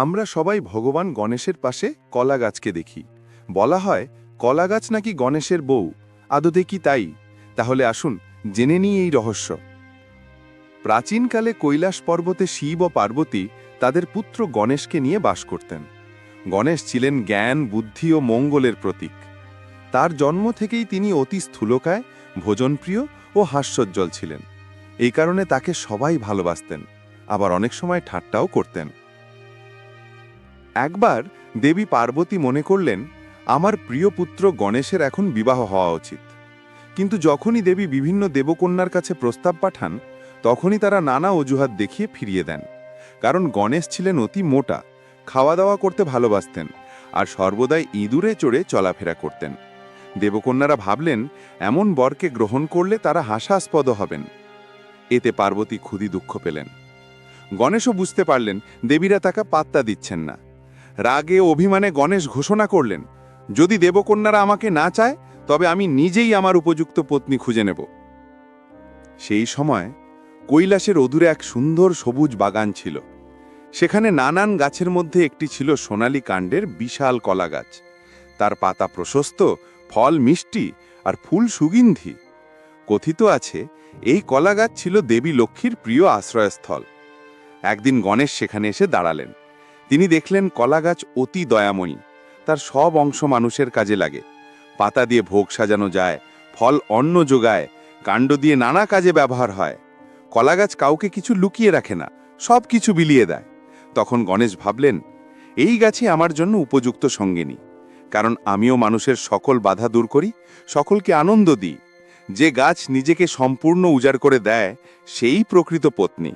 আমরা সবাই ভগবান গণেশের পাশে কলা গাছকে দেখি। বলা হয় কলা গাছ নাকি গণেশের বউ। আদতে কি তাই? তাহলে আসুন জেনে নিই এই রহস্য। প্রাচীনকালে কৈলাস পর্বতে শিব ও পার্বতী তাদের পুত্র গণেশকে নিয়ে বাস করতেন। গণেশ ছিলেন জ্ঞান, বুদ্ধি ও মঙ্গলের প্রতীক। তার জন্ম থেকেই তিনি অতি স্থূলকায়, ভোজনপ্রিয় ও হাস্যোজ্জ্বল ছিলেন। এই কারণে তাকে সবাই ভালোবাসতেন, আবার অনেক সময় ঠাট্টাও করতেন। একবার দেবী পার্বতী মনে করলেন, আমার প্রিয় পুত্র গণেশের এখন বিবাহ হওয়া উচিত। কিন্তু যখনই দেবী বিভিন্ন দেবকন্যার কাছে প্রস্তাব পাঠান, তখনই তারা নানা অজুহাত দেখিয়ে ফিরিয়ে দেন। কারণ গণেশ ছিলেন অতি মোটা, খাওয়া দাওয়া করতে ভালোবাসতেন, আর সর্বদাই ইঁদুরে চড়ে চলাফেরা করতেন। দেবকন্যারা ভাবলেন, এমন বরকে গ্রহণ করলে তারা হাস্যাস্পদ হবেন। এতে পার্বতী খুবই দুঃখ পেলেন। গণেশও বুঝতে পারলেন দেবীরা তাকে পাত্তা দিচ্ছেন না। রাগে অভিমানে গণেশ ঘোষণা করলেন, যদি দেবকন্যারা আমাকে না চায়, তবে আমি নিজেই আমার উপযুক্ত পত্নী খুঁজে নেব। সেই সময় কৈলাসের অদূরে এক সুন্দর সবুজ বাগান ছিল। সেখানে নানান গাছের মধ্যে একটি ছিল সোনালী কাণ্ডের বিশাল কলা গাছ। তার পাতা প্রশস্ত, ফল মিষ্টি আর ফুল সুগন্ধি। কথিত আছে এই কলা গাছ ছিল দেবী লক্ষ্মীর প্রিয় আশ্রয়স্থল। একদিন গণেশ সেখানে এসে দাঁড়ালেন। তিনি দেখলেন কলা গাছ অতি দয়াময়ী। তার সব অংশ মানুষের কাজে লাগে। পাতা দিয়ে ভোগ সাজানো যায়, ফল অন্ন যোগায়, কাণ্ড দিয়ে নানা কাজে ব্যবহার হয়। কলা গাছ কাউকে কিছু লুকিয়ে রাখে না, সব কিছু বিলিয়ে দেয়। তখন গণেশ ভাবলেন, এই গাছই আমার জন্য উপযুক্ত সঙ্গিনী। কারণ আমিও মানুষের সকল বাধা দূর করি, সকলকে আনন্দ দিই। যে গাছ নিজেকে সম্পূর্ণ উজাড় করে দেয়, সেই প্রকৃত পত্নী।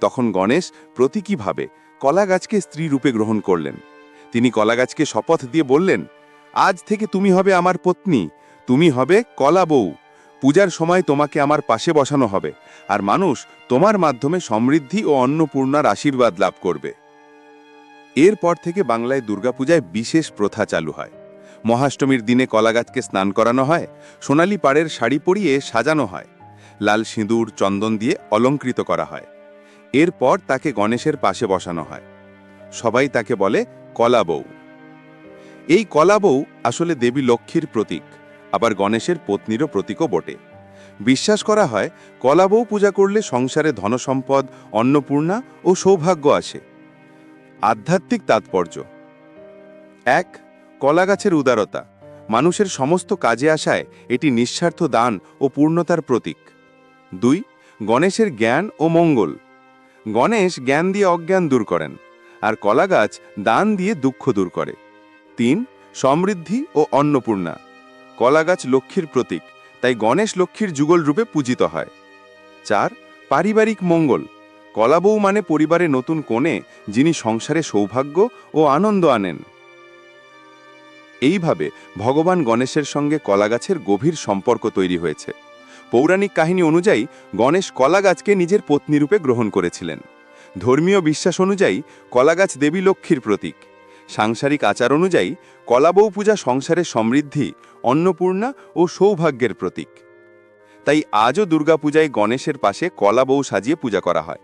তখন গণেশ প্রতীকীভাবে কলা গাছকে স্ত্রী রূপে গ্রহণ করলেন। তিনি কলা গাছকে শপথ দিয়ে বললেন, আজ থেকে তুমি হবে আমার পত্নী, তুমি হবে কলা বউ। পূজার সময় তোমাকে আমার পাশে বসানো হবে, আর মানুষ তোমার মাধ্যমে সমৃদ্ধি ও অন্নপূর্ণার আশীর্বাদ লাভ করবে। এরপর থেকে বাংলায় দুর্গাপূজায় বিশেষ প্রথা চালু হয়। মহাষ্টমীর দিনে কলা গাছকে স্নান করানো হয়, সোনালী পাড়ের শাড়ি পরিয়ে সাজানো হয়, লাল সিঁদুর চন্দন দিয়ে অলঙ্কৃত করা হয়। এরপর তাকে গণেশের পাশে বসানো হয়। সবাই তাকে বলে কলা বউ। এই কলা বউ আসলে দেবী লক্ষ্মীর প্রতীক, আবার গণেশের পত্নীরও প্রতীকও বটে। বিশ্বাস করা হয় কলা বউ পূজা করলে সংসারে ধনসম্পদ, অন্নপূর্ণা ও সৌভাগ্য আসে। আধ্যাত্মিক তাৎপর্য: ১. কলা গাছের উদারতা। মানুষের সমস্ত কাজে আসায় এটি নিঃস্বার্থ দান ও পূর্ণতার প্রতীক। ২. গণেশের জ্ঞান ও মঙ্গল। গণেশ জ্ঞান দিয়ে অজ্ঞান দূর করেন, আর কলা গাছ দান দিয়ে দুঃখ দূর করে। ৩. সমৃদ্ধি ও অন্নপূর্ণা। কলা গাছ লক্ষ্মীর প্রতীক, তাই গণেশ লক্ষ্মীর যুগল রূপে পূজিত হয়। ৪. পারিবারিক মঙ্গল। কলা বউ মানে পরিবারে নতুন কনে, যিনি সংসারে সৌভাগ্য ও আনন্দ আনেন। এইভাবে ভগবান গণেশের সঙ্গে কলা গাছের গভীর সম্পর্ক তৈরি হয়েছে। পৌরাণিক কাহিনী অনুযায়ী গণেশ কলা গাছকে নিজের পত্নীরূপে গ্রহণ করেছিলেন। ধর্মীয় বিশ্বাস অনুযায়ী কলা গাছ দেবী লক্ষ্মীর প্রতীক। সাংসারিক আচার অনুযায়ী কলা বউ পূজা সংসারের সমৃদ্ধি, অন্নপূর্ণা ও সৌভাগ্যের প্রতীক। তাই আজও দুর্গাপূজায় গণেশের পাশে কলা বউ সাজিয়ে পূজা করা হয়।